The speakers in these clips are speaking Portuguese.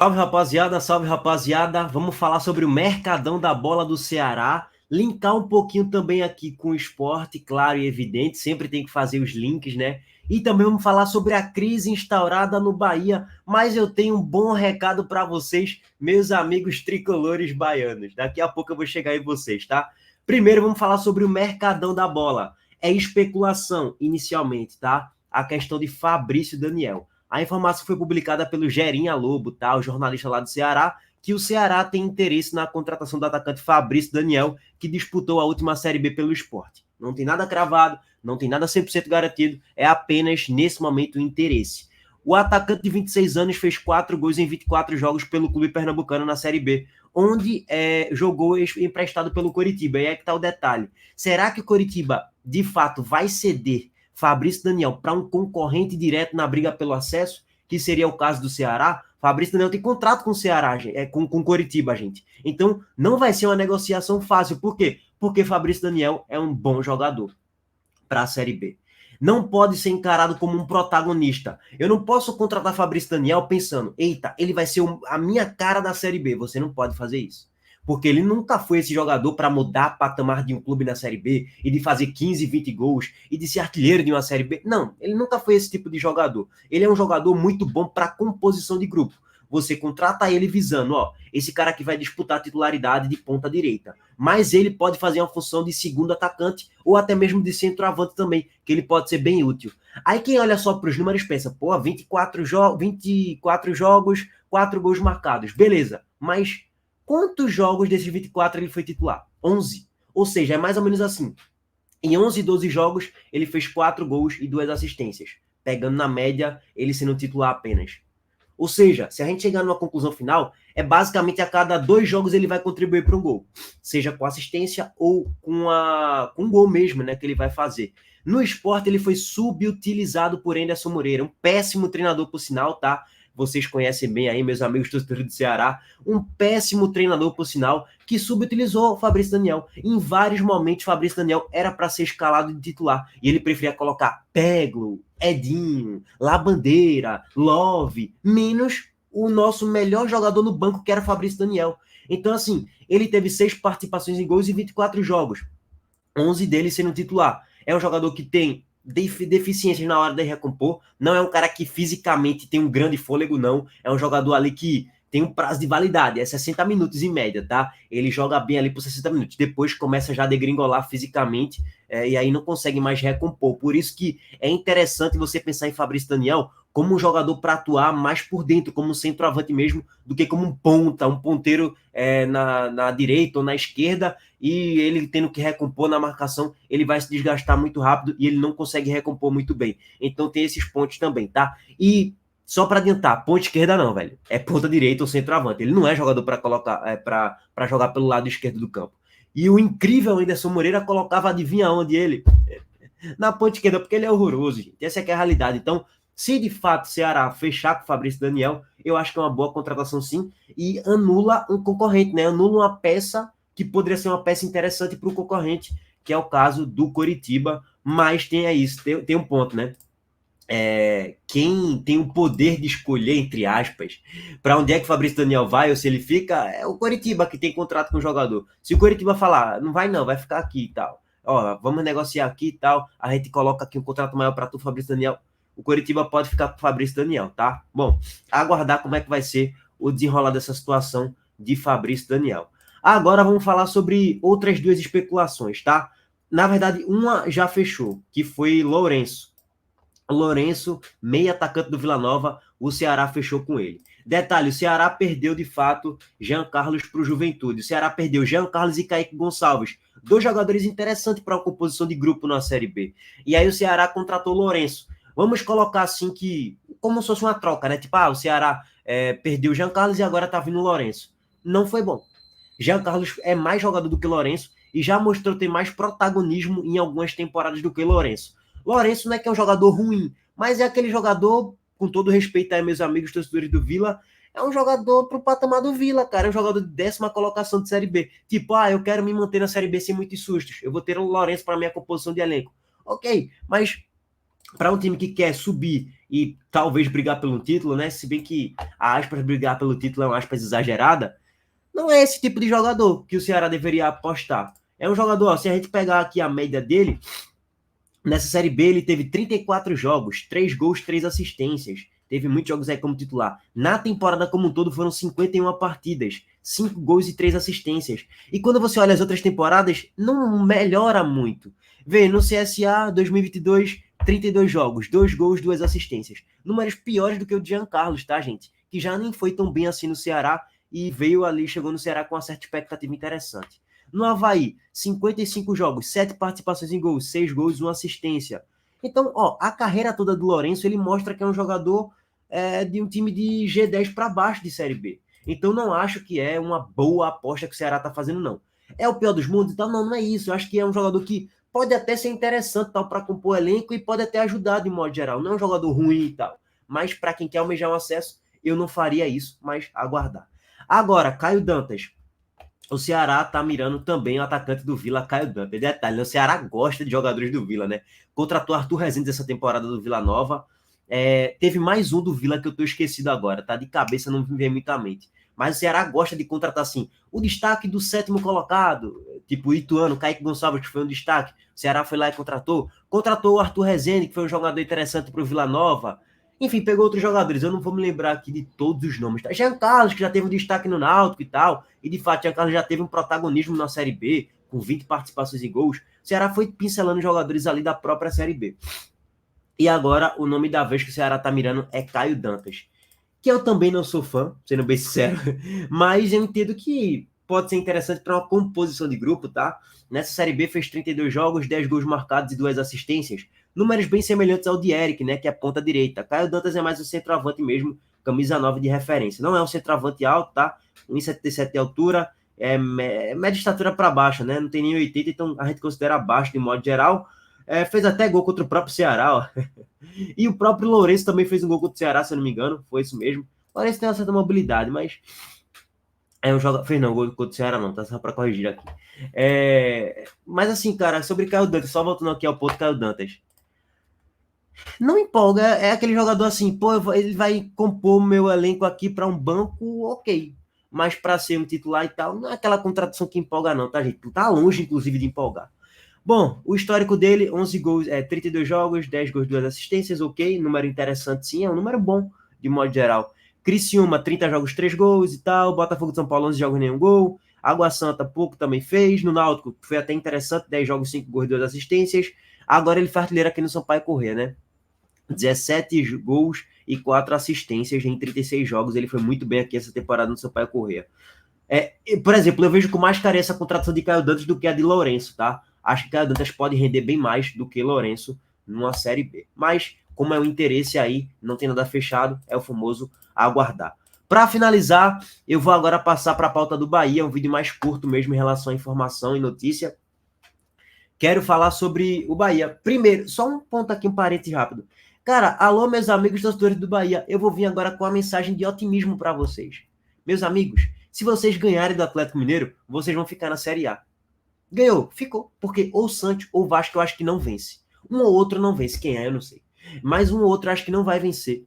Salve rapaziada, vamos falar sobre o Mercadão da Bola do Ceará, linkar um pouquinho também aqui com o esporte, claro e evidente, sempre tem que fazer os links, né? E também vamos falar sobre a crise instaurada no Bahia, mas eu tenho um bom recado para vocês, meus amigos tricolores baianos. Daqui a pouco eu vou chegar em vocês, tá? Primeiro vamos falar sobre o Mercadão da Bola. É especulação inicialmente, tá? A questão de Fabrício Daniel. A informação foi publicada pelo Gerinha Lobo, tá? O jornalista lá do Ceará, que o Ceará tem interesse na contratação do atacante Fabrício Daniel, que disputou a última Série B pelo Sport. Não tem nada cravado, não tem nada 100% garantido, é apenas, nesse momento, o interesse. O atacante de 26 anos fez 4 gols em 24 jogos pelo clube pernambucano na Série B, onde jogou emprestado pelo Coritiba. E aí que tá o detalhe. Será que o Coritiba, de fato, vai ceder Fabrício Daniel para um concorrente direto na briga pelo acesso, que seria o caso do Ceará? Fabrício Daniel tem contrato com o Ceará, com Coritiba, gente. Então, não vai ser uma negociação fácil. Por quê? Porque Fabrício Daniel é um bom jogador para a Série B. Não pode ser encarado como um protagonista. Eu não posso contratar Fabrício Daniel pensando, eita, ele vai ser a minha cara da Série B. Você não pode fazer isso. Porque ele nunca foi esse jogador para mudar patamar de um clube na Série B e de fazer 15, 20 gols e de ser artilheiro de uma Série B. Não, ele nunca foi esse tipo de jogador. Ele é um jogador muito bom para composição de grupo. Você contrata ele visando, ó, esse cara que vai disputar a titularidade de ponta direita. Mas ele pode fazer uma função de segundo atacante ou até mesmo de centroavante também, que ele pode ser bem útil. Aí quem olha só para os números pensa, pô, 24 jogos, 4 gols marcados. Beleza, mas quantos jogos desses 24 ele foi titular? 11. Ou seja, é mais ou menos assim. Em 11, 12 jogos, ele fez 4 gols e 2 assistências, pegando na média ele sendo titular apenas. Ou seja, se a gente chegar numa conclusão final, é basicamente a cada 2 jogos ele vai contribuir para um gol, seja com assistência ou com um gol mesmo, né, que ele vai fazer. No esporte, ele foi subutilizado por Anderson Moreira, um péssimo treinador, por sinal, tá? Vocês conhecem bem aí, meus amigos torcedores do Ceará, um péssimo treinador, por sinal, que subutilizou o Fabrício Daniel. Em vários momentos, Fabrício Daniel era para ser escalado de titular, e ele preferia colocar Peglo, Edinho, Labandeira, Love, menos o nosso melhor jogador no banco, que era Fabrício Daniel. Então, assim, ele teve 6 participações em gols e 24 jogos, 11 deles sendo titular. É um jogador que tem deficiências na hora de recompor, não é um cara que fisicamente tem um grande fôlego, não. É um jogador ali que tem um prazo de validade, é 60 minutos em média, tá? Ele joga bem ali por 60 minutos, depois começa já a degringolar fisicamente, e aí não consegue mais recompor. Por isso que é interessante você pensar em Fabrício Daniel como um jogador para atuar mais por dentro, como um centroavante mesmo, do que como um ponta, um ponteiro na direita ou na esquerda, e ele tendo que recompor na marcação, ele vai se desgastar muito rápido e ele não consegue recompor muito bem. Então tem esses pontos também, tá? E só para adiantar, ponta esquerda não, velho. É ponta direita ou centroavante. Ele não é jogador para colocar, para jogar pelo lado esquerdo do campo. E o incrível Anderson Moreira colocava, adivinha onde ele? Na ponta esquerda, porque ele é horroroso, gente. Essa é que é a realidade. Então, se de fato o Ceará fechar com o Fabrício Daniel, eu acho que é uma boa contratação sim, e anula um concorrente, né? Anula uma peça que poderia ser uma peça interessante para o concorrente, que é o caso do Coritiba, mas tem isso, tem um ponto, né? Quem tem o poder de escolher, entre aspas, para onde é que o Fabrício Daniel vai ou se ele fica, é o Coritiba que tem contrato com o jogador. Se o Coritiba falar, não vai não, vai ficar aqui e tal, ó, vamos negociar aqui e tal, a gente coloca aqui um contrato maior para tu, Fabrício Daniel, o Coritiba pode ficar com o Fabrício Daniel, tá? Bom, aguardar como é que vai ser o desenrolar dessa situação de Fabrício Daniel. Agora vamos falar sobre outras 2 especulações, tá? Na verdade, uma já fechou, que foi Lourenço. Lourenço, meio atacante do Vila Nova, o Ceará fechou com ele. Detalhe, o Ceará perdeu de fato Jean Carlos para o Juventude. O Ceará perdeu Jean Carlos e Kaique Gonçalves, 2 jogadores interessantes para a composição de grupo na Série B. E aí o Ceará contratou Lourenço. Vamos colocar assim que, como se fosse uma troca, né? Tipo, o Ceará perdeu Jean Carlos e agora tá vindo o Lourenço. Não foi bom. Jean Carlos é mais jogador do que Lourenço e já mostrou ter mais protagonismo em algumas temporadas do que Lourenço. Lourenço não é que é um jogador ruim, mas é aquele jogador, com todo respeito aí, meus amigos torcedores do Vila, é um jogador pro patamar do Vila, cara. É um jogador de 10ª colocação de Série B. Tipo, eu quero me manter na Série B sem muitos sustos. Eu vou ter um Lourenço para minha composição de elenco. Ok, mas para um time que quer subir e talvez brigar pelo título, né? Se bem que a aspas brigar pelo título é uma aspas exagerada, não é esse tipo de jogador que o Ceará deveria apostar. É um jogador, ó, se a gente pegar aqui a média dele, nessa Série B ele teve 34 jogos, 3 gols, 3 assistências. Teve muitos jogos aí como titular. Na temporada como um todo foram 51 partidas, 5 gols e 3 assistências. E quando você olha as outras temporadas, não melhora muito. Vê, no CSA 2022, 32 jogos, 2 gols, 2 assistências. Números piores do que o de Jean Carlos, tá, gente? Que já nem foi tão bem assim no Ceará e veio ali, chegou no Ceará com uma certa expectativa interessante. No Avaí, 55 jogos, 7 participações em gols, 6 gols e 1 assistência. Então, ó, a carreira toda do Lourenço, ele mostra que é um jogador de um time de G10 para baixo de Série B. Então, não acho que é uma boa aposta que o Ceará está fazendo, não. É o pior dos mundos e tal? Não, não é isso. Eu acho que é um jogador que pode até ser interessante tal para compor elenco e pode até ajudar de modo geral. Não é um jogador ruim e tal. Mas para quem quer almejar um acesso, eu não faria isso, mas aguardar. Agora, Caio Dantas. O Ceará tá mirando também o atacante do Vila, Caio Dantas. Detalhe, né? O Ceará gosta de jogadores do Vila, né? Contratou Arthur Rezende essa temporada do Vila Nova. Teve mais um do Vila que eu tô esquecido agora, tá? De cabeça não me vem muito à mente. Mas o Ceará gosta de contratar, assim, o destaque do 7º colocado, tipo o Ituano, Kaique Gonçalves, que foi um destaque. O Ceará foi lá e contratou. Contratou o Arthur Rezende, que foi um jogador interessante pro Vila Nova. Enfim, pegou outros jogadores. Eu não vou me lembrar aqui de todos os nomes. Tá? Jean Carlos, que já teve um destaque no Náutico e tal. E de fato, Jean Carlos já teve um protagonismo na Série B, com 20 participações em gols. O Ceará foi pincelando jogadores ali da própria Série B. E agora, o nome da vez que o Ceará tá mirando é Caio Dantas. Que eu também não sou fã, sendo bem sincero. Mas eu entendo que pode ser interessante para uma composição de grupo, tá? Nessa Série B fez 32 jogos, 10 gols marcados e 2 assistências. Números bem semelhantes ao de Eric, né? Que é a ponta direita. Caio Dantas é mais um centroavante mesmo, camisa 9 de referência. Não é um centroavante alto, tá? 1,77 de altura, média estatura para baixo, né? Não tem nem 80, então a gente considera baixo de modo geral. Fez até gol contra o próprio Ceará, ó. E o próprio Lourenço também fez um gol contra o Ceará, se eu não me engano. Foi isso mesmo. O Lourenço tem uma certa mobilidade, mas é um jogador. Fez não, gol contra o Ceará não, tá só para corrigir aqui. Mas assim, cara, sobre Caio Dantas, só voltando aqui ao ponto Caio Dantas. Não empolga, é aquele jogador assim, pô, ele vai compor meu elenco aqui para um banco, ok. Mas para ser um titular e tal, não é aquela contratação que empolga, não, tá, gente? Tá longe, inclusive, de empolgar. Bom, o histórico dele, 11 gols, 32 jogos, 10 gols, 2 assistências, ok, número interessante sim, é um número bom, de modo geral. Criciúma, 30 jogos, 3 gols e tal, Botafogo de São Paulo, 11 jogos, nenhum gol, Água Santa, pouco também fez, no Náutico, foi até interessante, 10 jogos, 5 gols, 2 assistências, agora ele foi artilheiro aqui no Sampaio Corrêa, né? 17 gols e 4 assistências em 36 jogos, ele foi muito bem aqui essa temporada no Sampaio Corrêa. Por exemplo, eu vejo com mais carinho essa contratação de Caio Dantas do que a de Lourenço, tá? Acho que Caio Dantas pode render bem mais do que Lourenço numa Série B. Mas, como é um interesse aí, não tem nada fechado, é o famoso aguardar. Para finalizar, eu vou agora passar para a pauta do Bahia, um vídeo mais curto mesmo em relação à informação e notícia. Quero falar sobre o Bahia. Primeiro, só um ponto aqui, um parênteses rápido. Cara, alô, meus amigos torcedores do Bahia, eu vou vir agora com uma mensagem de otimismo para vocês. Meus amigos, se vocês ganharem do Atlético Mineiro, vocês vão ficar na Série A. Ganhou, ficou. Porque ou o Santos ou o Vasco eu acho que não vence. Um ou outro não vence. Quem é, eu não sei. Mas um ou outro eu acho que não vai vencer.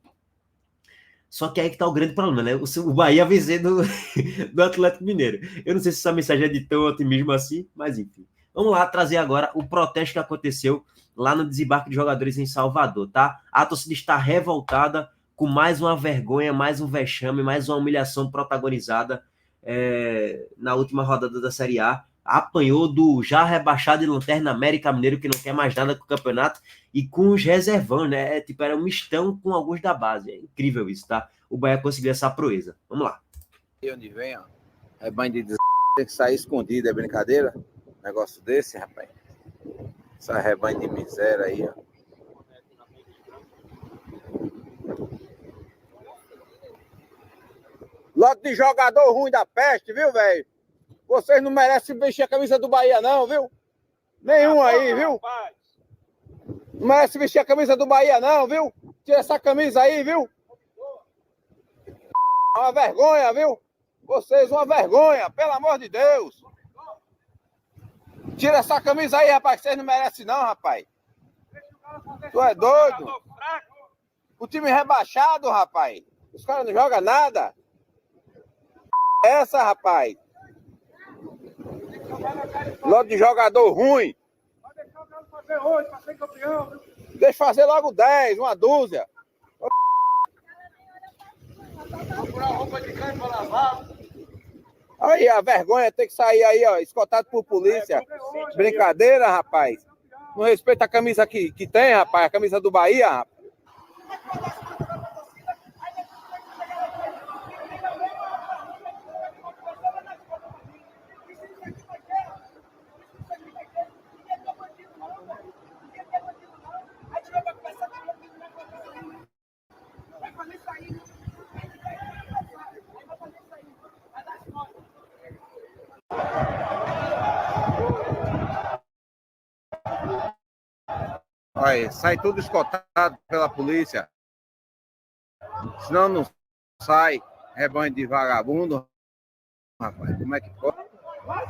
Só que aí que tá o grande problema, né? O Bahia vencer do Atlético Mineiro. Eu não sei se essa mensagem é de tão otimismo assim, mas enfim. Vamos lá trazer agora o protesto que aconteceu lá no desembarque de jogadores em Salvador, tá? A torcida está revoltada com mais uma vergonha, mais um vexame, mais uma humilhação protagonizada na última rodada da Série A. Apanhou do já rebaixado e Lanterna América Mineiro, que não quer mais nada com o campeonato, e com os reservão, né? Era um mistão com alguns da base. É incrível isso, tá? O Bahia conseguiu essa proeza. Vamos lá. E onde vem, ó. Rebanho de tem que sair escondido, é brincadeira? Negócio desse, rapaz. Essa rebanho de miséria aí, ó. Lote de jogador ruim da peste, viu, velho? Vocês não merecem vestir a camisa do Bahia, não, viu? Nenhum aí, viu? Não merece vestir a camisa do Bahia, não, viu? Tira essa camisa aí, viu? Uma vergonha, viu? Vocês, uma vergonha, pelo amor de Deus. Tira essa camisa aí, rapaz, vocês não merecem não, rapaz. Tu é doido? O time rebaixado, rapaz. Os caras não jogam nada. Essa, rapaz. Logo de jogador ruim. Vai deixar o Galo fazer hoje pra ser campeão. Deixa fazer logo 10, uma dúzia. Procurar roupa de cães pra lavar. Aí, a vergonha tem que sair aí, ó, escoltado por polícia. Brincadeira, rapaz. Não respeita a camisa que tem, rapaz, a camisa do Bahia, rapaz. Olha, sai tudo escoltado pela polícia. Senão não sai rebanho de vagabundo. Rapaz, como é que pode? Vai,